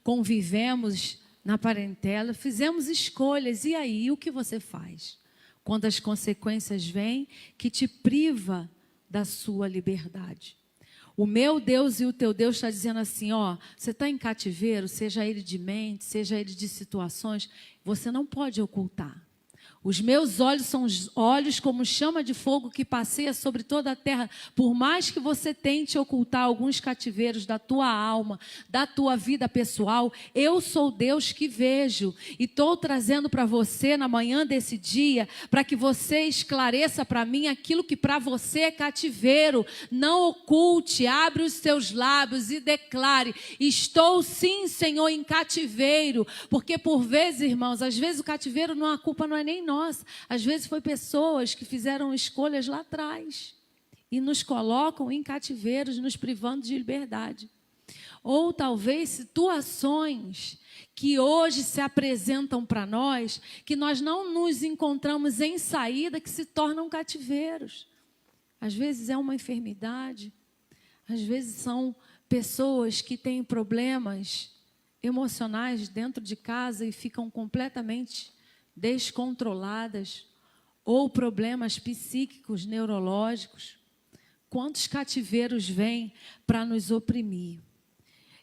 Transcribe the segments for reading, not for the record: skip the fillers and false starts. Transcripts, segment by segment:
convivemos na parentela, fizemos escolhas. E aí, o que você faz? Quando as consequências vêm que te priva da sua liberdade. O meu Deus e o teu Deus está dizendo assim, ó, você está em cativeiro, seja ele de mente, seja ele de situações, você não pode ocultar. Os meus olhos são olhos como chama de fogo que passeia sobre toda a terra. Por mais que você tente ocultar alguns cativeiros da tua alma, da tua vida pessoal, eu sou Deus que vejo. E estou trazendo para você na manhã desse dia, para que você esclareça para mim aquilo que para você é cativeiro. Não oculte, abre os seus lábios e declare, estou sim, Senhor, em cativeiro. Porque por vezes, irmãos, às vezes o cativeiro, a culpa não é nem nós, às vezes foi pessoas que fizeram escolhas lá atrás e nos colocam em cativeiros, nos privando de liberdade. Ou talvez situações que hoje se apresentam para nós, que nós não nos encontramos em saída, que se tornam cativeiros. Às vezes é uma enfermidade, às vezes são pessoas que têm problemas emocionais dentro de casa e ficam completamente descontroladas, ou problemas psíquicos, neurológicos. Quantos cativeiros vêm para nos oprimir?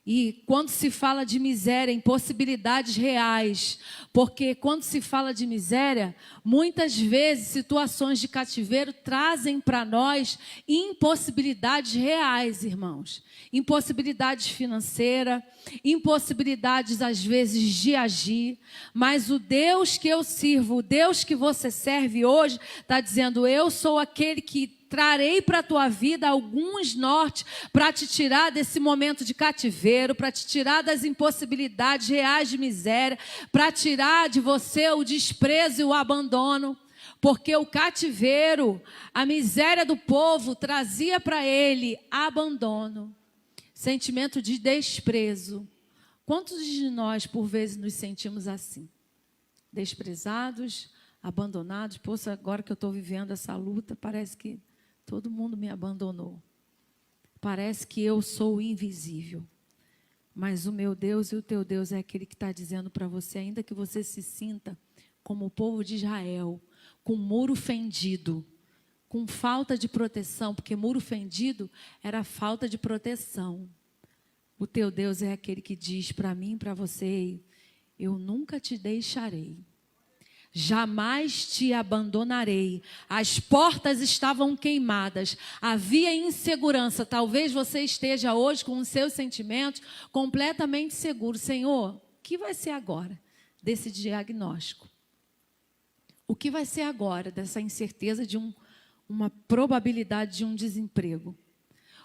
E quando se fala de miséria, impossibilidades reais, porque quando se fala de miséria, muitas vezes situações de cativeiro trazem para nós impossibilidades reais, irmãos. Impossibilidades financeiras, impossibilidades às vezes de agir, mas o Deus que eu sirvo, o Deus que você serve hoje, está dizendo, eu sou aquele que trarei para a tua vida alguns nortes para te tirar desse momento de cativeiro, para te tirar das impossibilidades reais de miséria, para tirar de você o desprezo e o abandono. Porque o cativeiro, a miséria do povo trazia para ele abandono, sentimento de desprezo. Quantos de nós por vezes nos sentimos assim? Desprezados, abandonados. Poxa, agora que eu estou vivendo essa luta, parece que todo mundo me abandonou. Parece que eu sou invisível. Mas o meu Deus e o teu Deus é aquele que está dizendo para você, ainda que você se sinta como o povo de Israel, com muro fendido, com falta de proteção, porque muro fendido era falta de proteção. O teu Deus é aquele que diz para mim e para você, eu nunca te deixarei. Jamais te abandonarei. As portas estavam queimadas, havia insegurança. Talvez você esteja hoje com os seus sentimentos completamente seguro. Senhor, o que vai ser agora desse diagnóstico? O que vai ser agora dessa incerteza de uma probabilidade de um desemprego?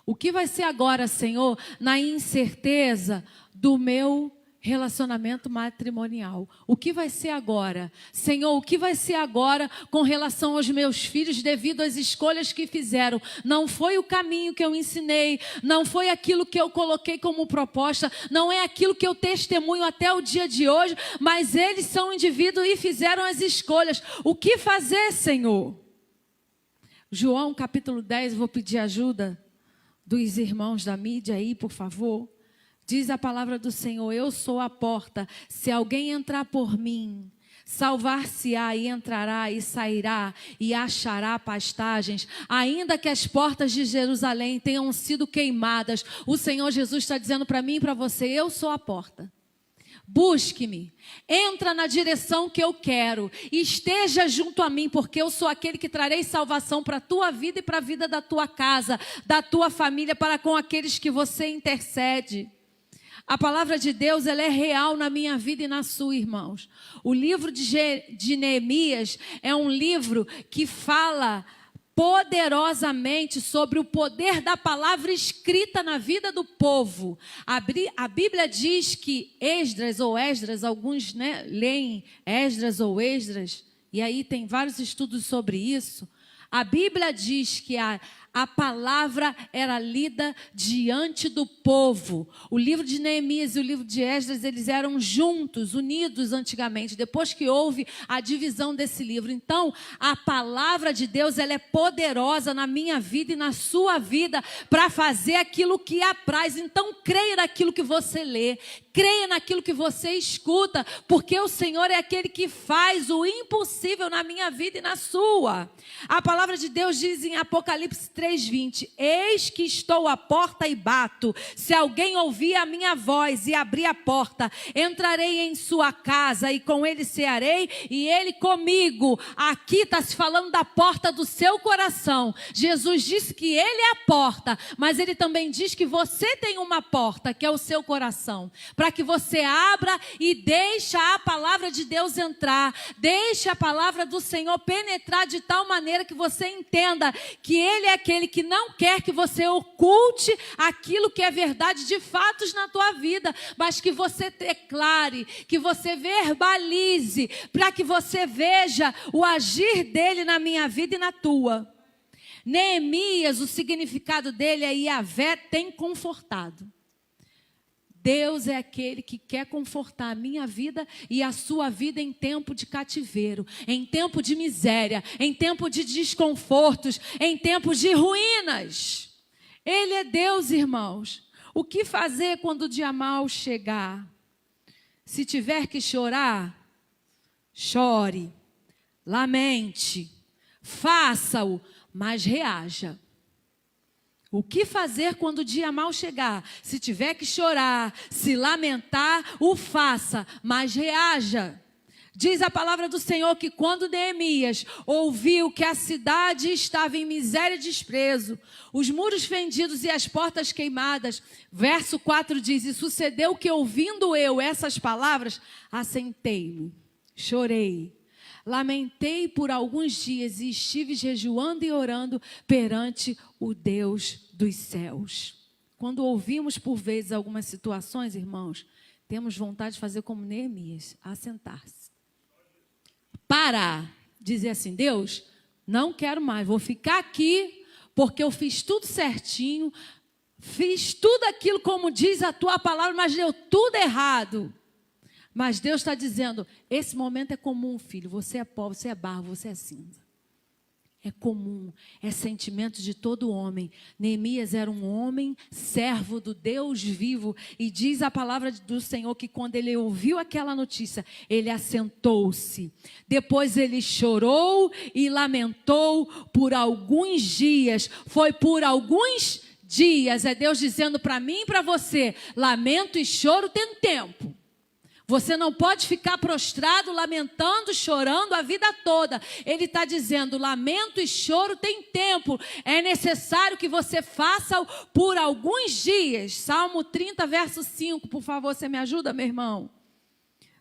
O que vai ser agora, Senhor, na incerteza do meu relacionamento matrimonial? O que vai ser agora? Senhor, o que vai ser agora com relação aos meus filhos devido às escolhas que fizeram? Não foi o caminho que eu ensinei, não foi aquilo que eu coloquei como proposta, não é aquilo que eu testemunho até o dia de hoje, mas eles são indivíduos e fizeram as escolhas. O que fazer, Senhor? João capítulo 10, vou pedir ajuda dos irmãos da mídia aí, por favor. Diz a palavra do Senhor, eu sou a porta, se alguém entrar por mim, salvar-se-á e entrará e sairá e achará pastagens. Ainda que as portas de Jerusalém tenham sido queimadas, o Senhor Jesus está dizendo para mim e para você, eu sou a porta. Busque-me, entra na direção que eu quero, esteja junto a mim, porque eu sou aquele que trarei salvação para a tua vida e para a vida da tua casa, da tua família, para com aqueles que você intercede. A palavra de Deus, ela é real na minha vida e na sua, irmãos. O livro de Neemias é um livro que fala poderosamente sobre o poder da palavra escrita na vida do povo. A Bíblia diz que Esdras, alguns leem Esdras ou Esdras, e aí tem vários estudos sobre isso. A Bíblia diz que A palavra era lida diante do povo. O livro de Neemias e o livro de Esdras, eles eram juntos, unidos antigamente, depois que houve a divisão desse livro. Então, a palavra de Deus, ela é poderosa na minha vida e na sua vida para fazer aquilo que apraz. Então, creia naquilo que você lê, creia naquilo que você escuta, porque o Senhor é aquele que faz o impossível na minha vida e na sua. A palavra de Deus diz em Apocalipse 3:20, eis que estou à porta e bato. Se alguém ouvir a minha voz e abrir a porta, entrarei em sua casa e com ele cearei e ele comigo. Aqui está se falando da porta do seu coração. Jesus disse que ele é a porta, mas ele também diz que você tem uma porta, que é o seu coração, para que você abra e deixe a palavra de Deus entrar, deixe a palavra do Senhor penetrar de tal maneira que você entenda que ele é aquele que não quer que você oculte aquilo que é verdade de fatos na tua vida, mas que você declare, que você verbalize, para que você veja o agir dele na minha vida e na tua. Neemias, o significado dele é Yahvé tem confortado. Deus é aquele que quer confortar a minha vida e a sua vida em tempo de cativeiro, em tempo de miséria, em tempo de desconfortos, em tempos de ruínas. Ele é Deus, irmãos. O que fazer quando o dia mau chegar? Se tiver que chorar, chore, lamente, faça-o, mas reaja. O que fazer quando o dia mau chegar? Se tiver que chorar, se lamentar, o faça, mas reaja. Diz a palavra do Senhor que quando Neemias ouviu que a cidade estava em miséria e desprezo, os muros fendidos e as portas queimadas, verso 4 diz, e sucedeu que ouvindo eu essas palavras, assentei-me, chorei, lamentei por alguns dias e estive jejuando e orando perante o Deus dos céus. Quando ouvimos por vezes algumas situações, irmãos, temos vontade de fazer como Neemias, assentar-se. Parar, dizer assim, Deus, não quero mais, vou ficar aqui porque eu fiz tudo certinho, fiz tudo aquilo como diz a tua palavra, mas deu tudo errado. Mas Deus está dizendo, esse momento é comum, filho, você é pó, você é barro, você é cinza. É comum, é sentimento de todo homem. Neemias era um homem, servo do Deus vivo, e diz a palavra do Senhor que quando ele ouviu aquela notícia, ele assentou-se. Depois ele chorou e lamentou por alguns dias. Foi por alguns dias, é Deus dizendo para mim e para você, lamento e choro tem tempo. Você não pode ficar prostrado, lamentando, chorando a vida toda. Ele está dizendo, lamento e choro tem tempo. É necessário que você faça por alguns dias. Salmo 30, verso 5, por favor, você me ajuda, meu irmão?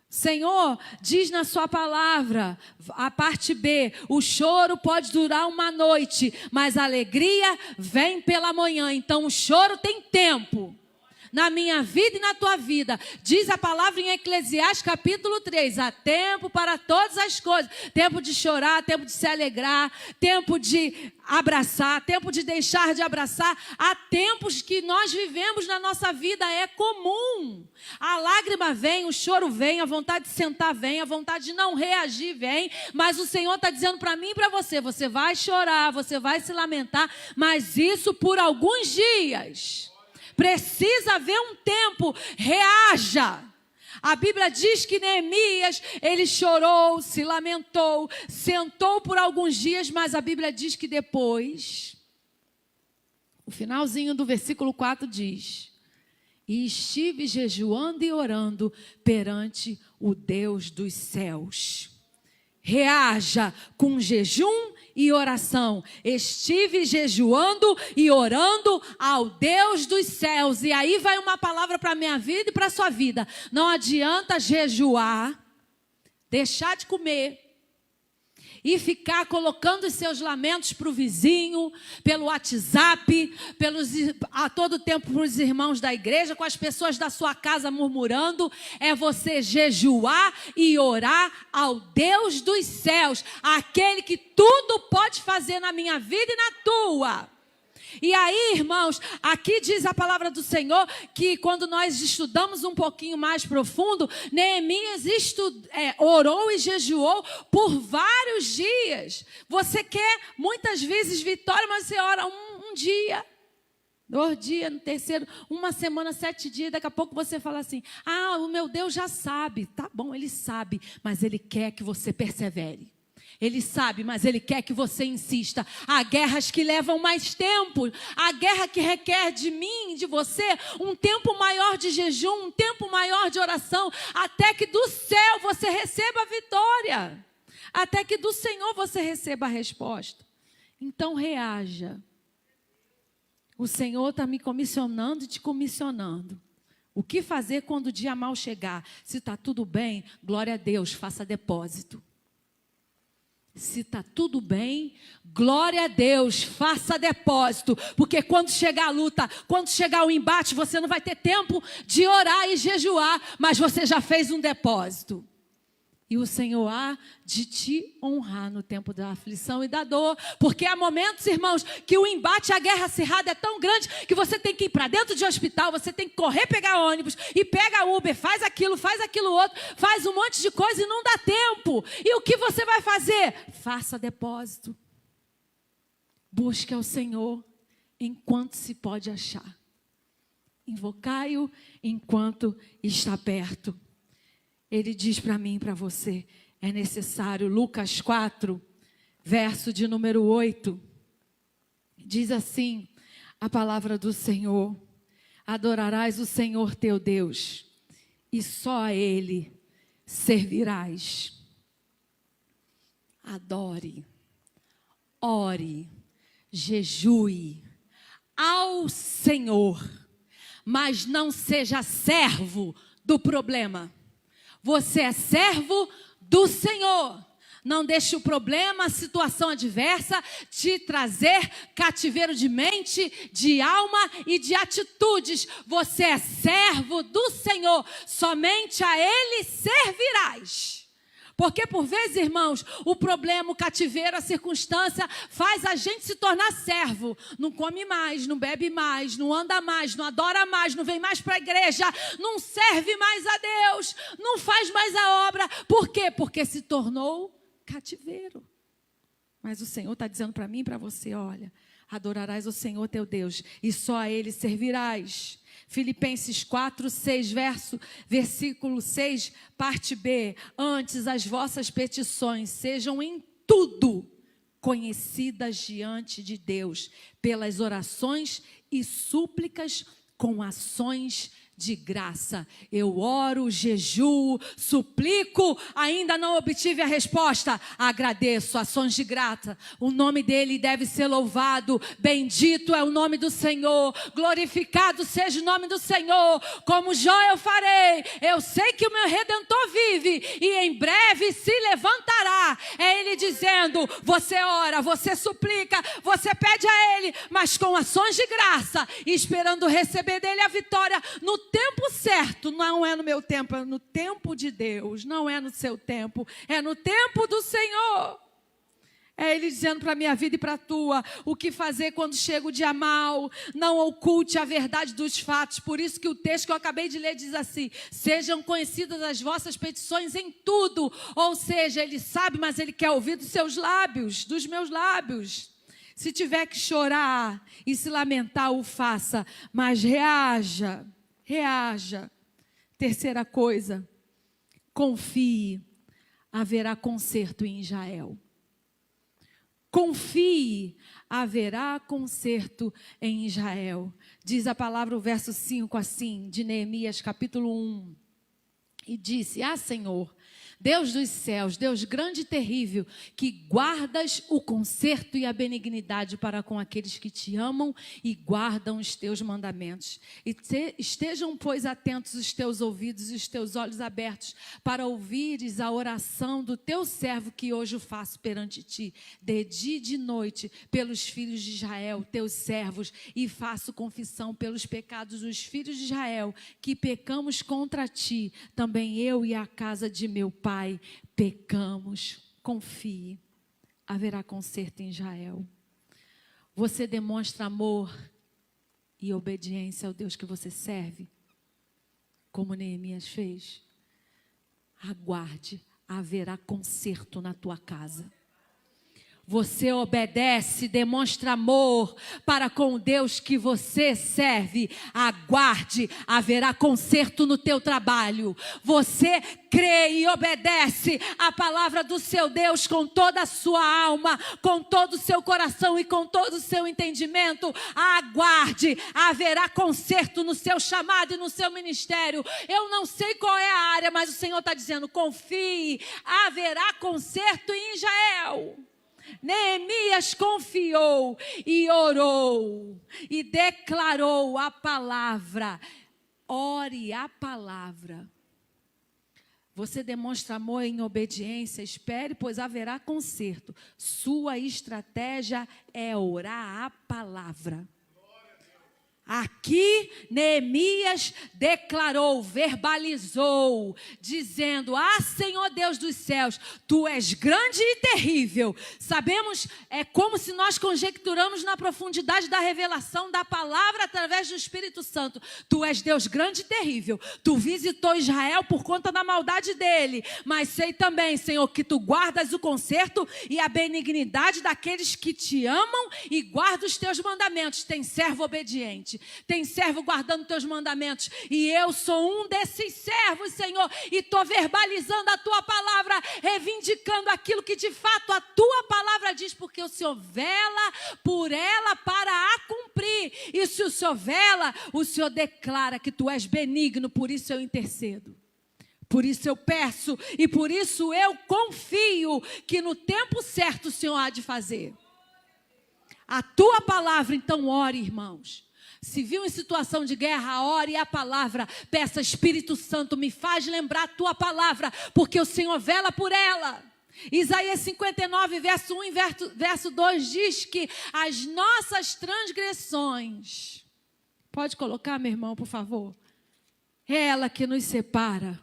Senhor, diz na sua palavra, a parte B, o choro pode durar uma noite, mas a alegria vem pela manhã. Então o choro tem tempo. Na minha vida e na tua vida, diz a palavra em Eclesiastes capítulo 3, há tempo para todas as coisas, tempo de chorar, tempo de se alegrar, tempo de abraçar, tempo de deixar de abraçar, há tempos que nós vivemos na nossa vida, é comum, a lágrima vem, o choro vem, a vontade de sentar vem, a vontade de não reagir vem, mas o Senhor está dizendo para mim e para você, você vai chorar, você vai se lamentar, mas isso por alguns dias. Precisa haver um tempo, reaja. A Bíblia diz que Neemias, ele chorou, se lamentou, sentou por alguns dias, mas a Bíblia diz que depois, o finalzinho do versículo 4 diz, e estive jejuando e orando perante o Deus dos céus. Reaja com jejum e oração. Estive jejuando e orando ao Deus dos céus. E aí vai uma palavra para a minha vida e para a sua vida. Não adianta jejuar, deixar de comer e ficar colocando os seus lamentos para o vizinho, pelo WhatsApp, a todo tempo para os irmãos da igreja, com as pessoas da sua casa murmurando. É você jejuar e orar ao Deus dos céus, aquele que tudo pode fazer na minha vida e na tua. E aí, irmãos, aqui diz a palavra do Senhor que quando nós estudamos um pouquinho mais profundo, Neemias orou e jejuou por vários dias. Você quer muitas vezes vitória, mas você ora um dia, 2 dias, no terceiro, 1 semana, 7 dias, daqui a pouco você fala assim, o meu Deus já sabe. Tá bom, Ele sabe, mas Ele quer que você persevere. Ele sabe, mas Ele quer que você insista. Há guerras que levam mais tempo. Há guerra que requer de mim, de você, um tempo maior de jejum, um tempo maior de oração, até que do céu você receba a vitória. Até que do Senhor você receba a resposta. Então reaja. O Senhor está me comissionando e te comissionando. O que fazer quando o dia mal chegar? Se está tudo bem, glória a Deus, faça depósito. Se está tudo bem, glória a Deus, faça depósito, porque quando chegar a luta, quando chegar o embate, você não vai ter tempo de orar e jejuar, mas você já fez um depósito. E o Senhor há de te honrar no tempo da aflição e da dor, porque há momentos, irmãos, que o embate, a guerra acirrada é tão grande que você tem que ir para dentro de hospital, você tem que correr, pegar ônibus e pega Uber, faz aquilo outro, faz um monte de coisa e não dá tempo. E o que você vai fazer? Faça depósito. Busque ao Senhor enquanto se pode achar. Invocai-o enquanto está perto. Ele diz para mim e para você, é necessário. Lucas 4, verso de número 8, diz assim, a palavra do Senhor, adorarás o Senhor teu Deus, e só a Ele servirás. Adore, ore, jejue ao Senhor, mas não seja servo do problema. Você é servo do Senhor. Não deixe o problema, a situação adversa te trazer cativeiro de mente, de alma e de atitudes. Você é servo do Senhor. Somente a Ele servirás. Porque por vezes, irmãos, o problema, o cativeiro, a circunstância faz a gente se tornar servo. Não come mais, não bebe mais, não anda mais, não adora mais, não vem mais para a igreja, não serve mais a Deus, não faz mais a obra. Por quê? Porque se tornou cativeiro. Mas o Senhor está dizendo para mim e para você, olha, adorarás o Senhor teu Deus e só a Ele servirás. Filipenses 4, 6, versículo 6, parte B. Antes as vossas petições sejam em tudo conhecidas diante de Deus, pelas orações e súplicas com ações de graça. Eu oro, jejuo, suplico, ainda não obtive a resposta. Agradeço, ações de graça. O nome dele deve ser louvado. Bendito é o nome do Senhor. Glorificado seja o nome do Senhor. Como Jó eu farei. Eu sei que o meu Redentor vive e em breve se levantará. É ele dizendo, você ora, você suplica, você pede a ele, mas com ações de graça, esperando receber dele a vitória no tempo certo. Não é no meu tempo, é no tempo de Deus. Não é no seu tempo, é no tempo do Senhor. É Ele dizendo para a minha vida e para a tua, o que fazer quando chega o dia mau. Não oculte a verdade dos fatos. Por isso que o texto que eu acabei de ler diz assim, sejam conhecidas as vossas petições em tudo. Ou seja, Ele sabe, mas Ele quer ouvir dos seus lábios, dos meus lábios. Se tiver que chorar e se lamentar, o faça, mas reaja. Reaja. Terceira coisa, confie, haverá conserto em Israel. Confie, haverá conserto em Israel. Diz a palavra, o verso 5 assim, de Neemias capítulo 1. E disse, Senhor, Deus dos céus, Deus grande e terrível, que guardas o conserto e a benignidade para com aqueles que te amam e guardam os teus mandamentos. E estejam, pois, atentos os teus ouvidos e os teus olhos abertos para ouvires a oração do teu servo que hoje o faço perante ti, de dia e de noite, pelos filhos de Israel, teus servos, e faço confissão pelos pecados dos filhos de Israel, que pecamos contra ti, também eu e a casa de meu pai. Pai, pecamos, confie, haverá conserto em Israel. Você demonstra amor e obediência ao Deus que você serve, como Neemias fez? Aguarde, haverá conserto na tua casa. Você obedece, demonstra amor para com o Deus que você serve. Aguarde, haverá conserto no teu trabalho. Você crê e obedece a palavra do seu Deus com toda a sua alma, com todo o seu coração e com todo o seu entendimento. Aguarde, haverá conserto no seu chamado e no seu ministério. Eu não sei qual é a área, mas o Senhor está dizendo, confie, haverá conserto em Israel. Neemias confiou e orou e declarou a palavra. Ore a palavra. Você demonstra amor em obediência, espere, pois haverá conserto. Sua estratégia é orar a palavra. Aqui Neemias declarou, verbalizou, dizendo, Senhor Deus dos céus, Tu és grande e terrível. Sabemos, é como se nós conjecturamos na profundidade da revelação da palavra através do Espírito Santo. Tu és Deus grande e terrível. Tu visitou Israel por conta da maldade dele. Mas sei também, Senhor, que Tu guardas o conserto e a benignidade daqueles que Te amam e guardam os Teus mandamentos. Tem servo obediente. Tem servo guardando teus mandamentos. E eu sou um desses servos, Senhor. E estou verbalizando a tua palavra, reivindicando aquilo que de fato a tua palavra diz, porque o Senhor vela por ela para a cumprir. E se o Senhor vela, o Senhor declara que tu és benigno, por isso eu intercedo. Por isso eu peço e por isso eu confio que no tempo certo o Senhor há de fazer. A tua palavra, então ore, irmãos. Se viu em situação de guerra, ore a palavra. Peça, Espírito Santo, me faz lembrar a tua palavra, porque o Senhor vela por ela. Isaías 59, verso 1 e verso 2 diz que as nossas transgressões, pode colocar, meu irmão, por favor? É ela que nos separa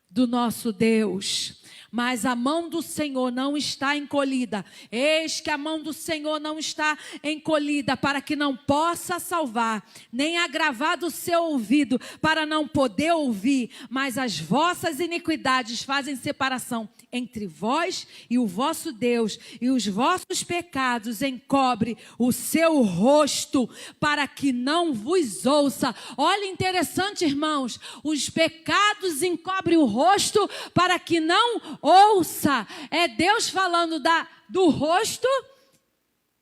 do nosso Deus. Mas a mão do Senhor não está encolhida. Eis que a mão do Senhor não está encolhida para que não possa salvar, nem agravado o seu ouvido para não poder ouvir. Mas as vossas iniquidades fazem separação entre vós e o vosso Deus, e os vossos pecados encobre o seu rosto para que não vos ouça. Olha, interessante, irmãos, os pecados encobrem o rosto para que não ouça. É Deus falando do rosto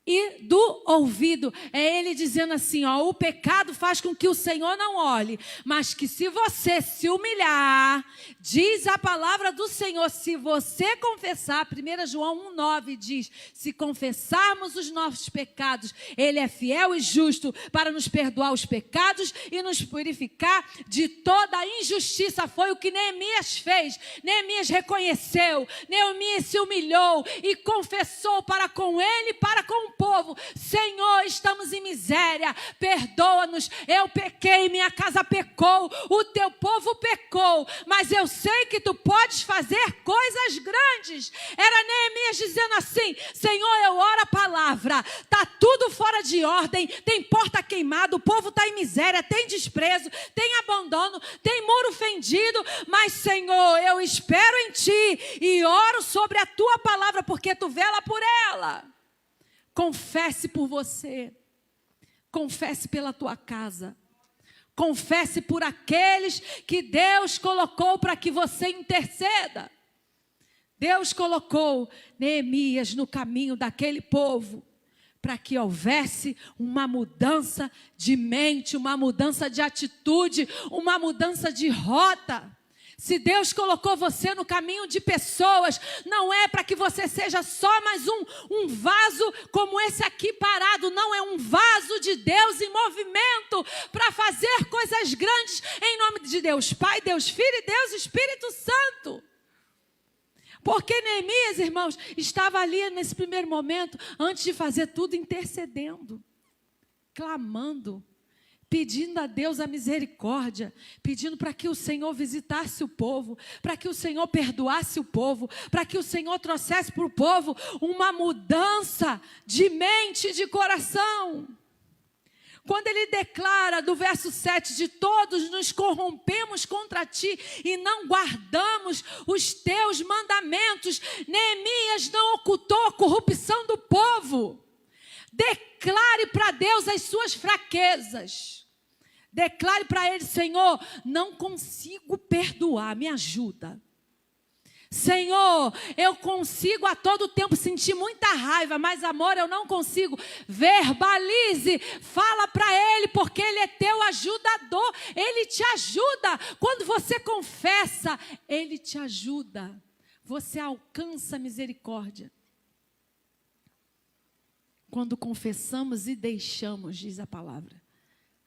e do ouvido. É Ele dizendo assim, o pecado faz com que o Senhor não olhe, mas que se você se humilhar, diz a palavra do Senhor, se você confessar, 1 João 1,9 diz, se confessarmos os nossos pecados, Ele é fiel e justo para nos perdoar os pecados e nos purificar de toda a injustiça. Foi o que Neemias fez. Neemias reconheceu, Neemias se humilhou e confessou para com ele, para com o povo, Senhor, estamos em miséria, perdoa-nos, eu pequei, minha casa pecou, o teu povo pecou, mas eu sei que tu podes fazer coisas grandes. Era Neemias dizendo assim, Senhor, eu oro a palavra, está tudo fora de ordem, tem porta queimada, o povo está em miséria, tem desprezo, tem abandono, tem muro fendido, mas Senhor, eu espero em ti e oro sobre a tua palavra, porque tu vela por ela. Confesse por você, confesse pela tua casa, confesse por aqueles que Deus colocou para que você interceda. Deus colocou Neemias no caminho daquele povo para que houvesse uma mudança de mente, uma mudança de atitude, uma mudança de rota. Se Deus colocou você no caminho de pessoas, não é para que você seja só mais um vaso como esse aqui parado. Não, é um vaso de Deus em movimento para fazer coisas grandes em nome de Deus Pai, Deus Filho e Deus Espírito Santo. Porque Neemias, irmãos, estava ali nesse primeiro momento, antes de fazer tudo, intercedendo, clamando, pedindo a Deus a misericórdia, pedindo para que o Senhor visitasse o povo, para que o Senhor perdoasse o povo, para que o Senhor trouxesse para o povo uma mudança de mente e de coração. Quando ele declara do verso 7, de todos nos corrompemos contra ti e não guardamos os teus mandamentos, Neemias não ocultou a corrupção do povo. Declare para Deus as suas fraquezas. Declare para Ele: Senhor, não consigo perdoar, me ajuda. Senhor, eu consigo a todo tempo sentir muita raiva, mas amor eu não consigo. Verbalize, fala para Ele, porque Ele é teu ajudador. Ele te ajuda. Quando você confessa, Ele te ajuda. Você alcança misericórdia. Quando confessamos e deixamos, diz a palavra,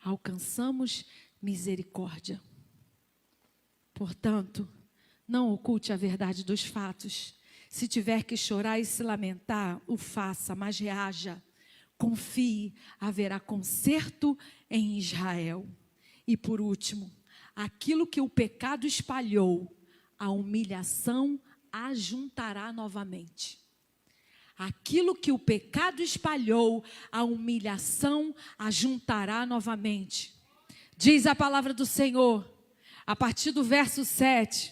alcançamos misericórdia. Portanto, não oculte a verdade dos fatos. Se tiver que chorar e se lamentar, o faça, mas reaja. Confie, haverá conserto em Israel. E por último, aquilo que o pecado espalhou, a humilhação ajuntará novamente. Aquilo que o pecado espalhou, a humilhação ajuntará novamente. Diz a palavra do Senhor, a partir do verso 7,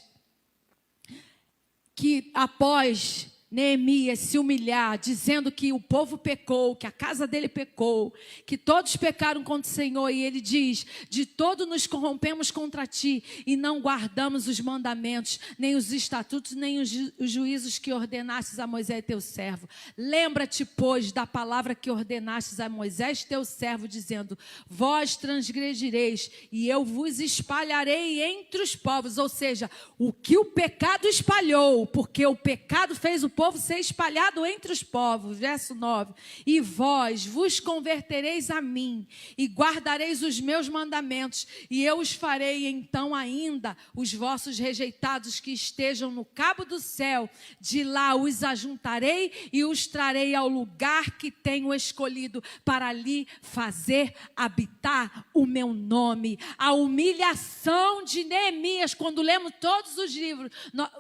que após Neemias se humilhar, dizendo que o povo pecou, que a casa dele pecou, que todos pecaram contra o Senhor, e ele diz: de todo nos corrompemos contra ti e não guardamos os mandamentos, nem os estatutos, nem os juízos que ordenastes a Moisés teu servo. Lembra-te, pois, da palavra que ordenastes a Moisés teu servo, dizendo: vós transgredireis e eu vos espalharei entre os povos. Ou seja, o que o pecado espalhou, porque o pecado fez o povo ser espalhado entre os povos. Verso 9: e vós vos convertereis a mim e guardareis os meus mandamentos, e eu os farei então ainda os vossos rejeitados que estejam no cabo do céu, de lá os ajuntarei e os trarei ao lugar que tenho escolhido para ali fazer habitar o meu nome. A humilhação de Neemias, quando lemos todos os livros,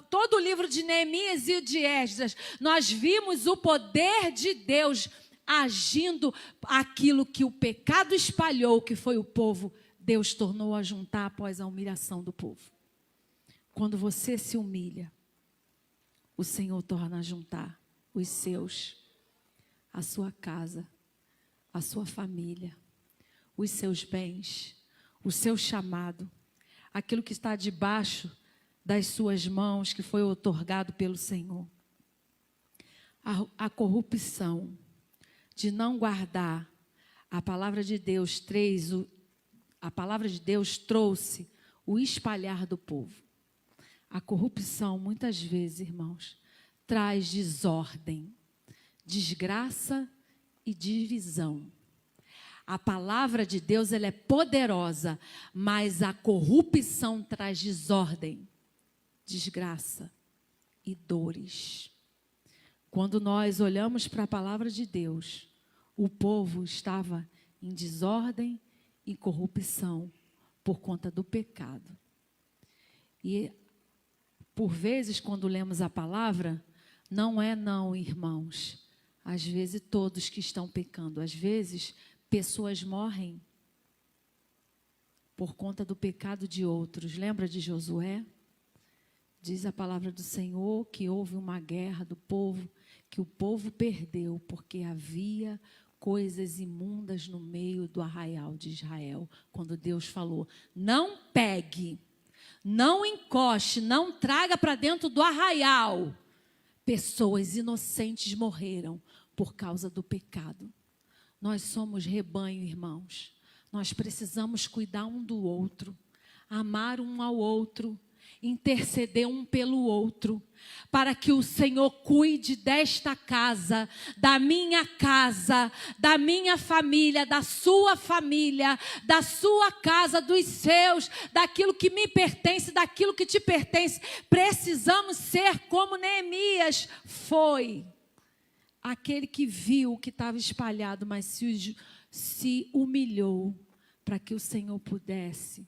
todo o livro de Neemias e de Esdras, nós vimos o poder de Deus agindo. Aquilo que o pecado espalhou, que foi o povo, Deus tornou a juntar após a humilhação do povo. Quando você se humilha, o Senhor torna a juntar os seus, a sua casa, a sua família, os seus bens, o seu chamado, aquilo que está debaixo das suas mãos, que foi otorgado pelo Senhor. A corrupção de não guardar a palavra de Deus a palavra de Deus trouxe o espalhar do povo. A corrupção, muitas vezes, irmãos, traz desordem, desgraça e divisão. A palavra de Deus, ela é poderosa, mas a corrupção traz desordem, desgraça e dores. Quando nós olhamos para a palavra de Deus, o povo estava em desordem e corrupção por conta do pecado. E, por vezes, quando lemos a palavra, não, irmãos. Às vezes, todos que estão pecando. Às vezes, pessoas morrem por conta do pecado de outros. Lembra de Josué? Diz a palavra do Senhor que houve uma guerra do povo, que o povo perdeu porque havia coisas imundas no meio do arraial de Israel. Quando Deus falou: não pegue, não encoste, não traga para dentro do arraial. Pessoas inocentes morreram por causa do pecado. Nós somos rebanho, irmãos. Nós precisamos cuidar um do outro, amar um ao outro, interceder um pelo outro, para que o Senhor cuide desta casa, da minha família, da sua casa, dos seus, daquilo que me pertence, daquilo que te pertence. Precisamos ser como Neemias foi, aquele que viu o que estava espalhado, mas se humilhou para que o Senhor pudesse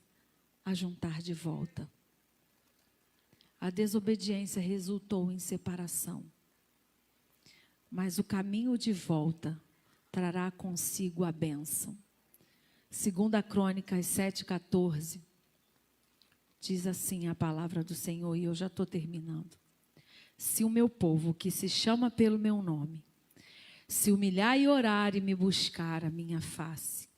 ajuntar de volta. A desobediência resultou em separação, mas o caminho de volta trará consigo a bênção. 2 Crônicas 7,14, diz assim a palavra do Senhor, e eu já estou terminando. Se o meu povo, que se chama pelo meu nome, se humilhar e orar e me buscar a minha face,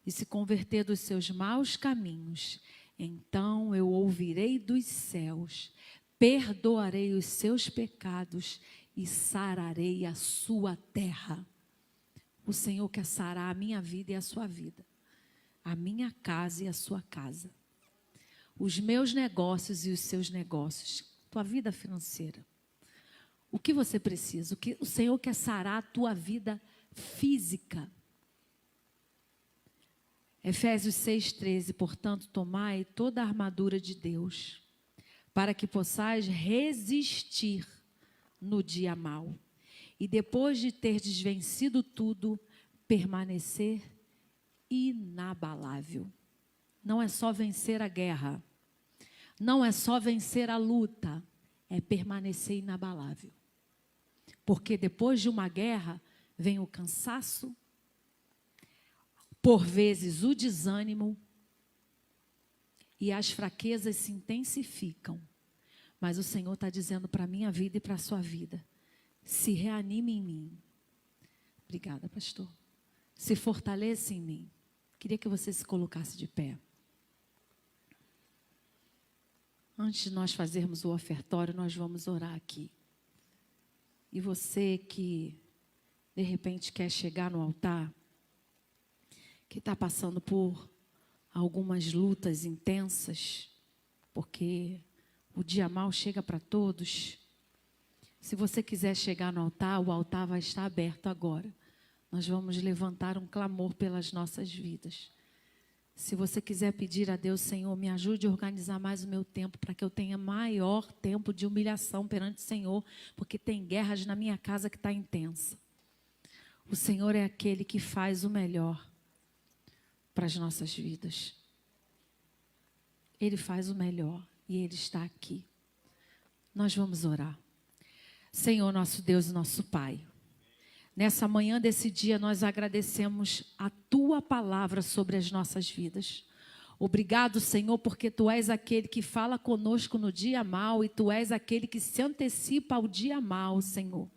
e se converter dos seus maus caminhos, então eu ouvirei dos céus, perdoarei os seus pecados e sararei a sua terra. O Senhor quer sarar a minha vida e a sua vida, a minha casa e a sua casa, os meus negócios e os seus negócios, tua vida financeira. O que você precisa? O Senhor quer sarar a tua vida física. Efésios 6,13, portanto, tomai toda a armadura de Deus, para que possais resistir no dia mau, e depois de ter desvencido tudo, permanecer inabalável. Não é só vencer a guerra, não é só vencer a luta, é permanecer inabalável. Porque depois de uma guerra, vem o cansaço, por vezes o desânimo, e as fraquezas se intensificam. Mas o Senhor está dizendo para a minha vida e para a sua vida, se reanime em mim. Obrigada, pastor. Se fortaleça em mim. Queria que você se colocasse de pé. Antes de nós fazermos o ofertório, nós vamos orar aqui. E você que, de repente, quer chegar no altar, que está passando por algumas lutas intensas, porque o dia mau chega para todos. Se você quiser chegar no altar, o altar vai estar aberto agora. Nós vamos levantar um clamor pelas nossas vidas. Se você quiser pedir a Deus, Senhor, me ajude a organizar mais o meu tempo, para que eu tenha maior tempo de humilhação perante o Senhor, porque tem guerras na minha casa que está intensa. O Senhor é aquele que faz o melhor para as nossas vidas. Ele faz o melhor e Ele está aqui. Nós vamos orar. Senhor, nosso Deus e nosso Pai, nessa manhã desse dia nós agradecemos a Tua palavra sobre as nossas vidas. Obrigado, Senhor, porque Tu és aquele que fala conosco no dia mau e Tu és aquele que se antecipa ao dia mau, Senhor,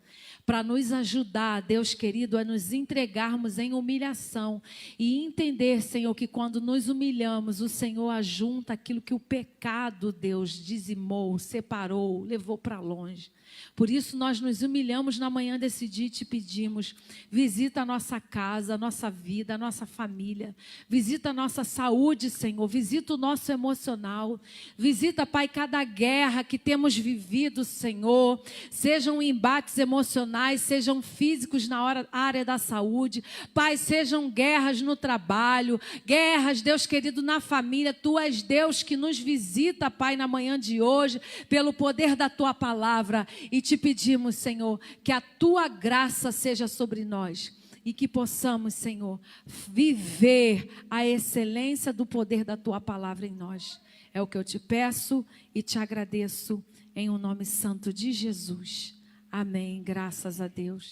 para nos ajudar, Deus querido, a nos entregarmos em humilhação e entender, Senhor, que quando nos humilhamos, o Senhor ajunta aquilo que o pecado, Deus, dizimou, separou, levou para longe. Por isso nós nos humilhamos na manhã desse dia e te pedimos, visita a nossa casa, a nossa vida, a nossa família, visita a nossa saúde, Senhor, visita o nosso emocional, visita, Pai, cada guerra que temos vivido, Senhor, sejam embates emocionais, sejam físicos na área da saúde, Pai, sejam guerras no trabalho, guerras, Deus querido, na família. Tu és Deus que nos visita, Pai, na manhã de hoje, pelo poder da Tua palavra. E te pedimos, Senhor, que a Tua graça seja sobre nós e que possamos, Senhor, viver a excelência do poder da Tua palavra em nós. É o que eu te peço e te agradeço em o nome santo de Jesus. Amém. Graças a Deus.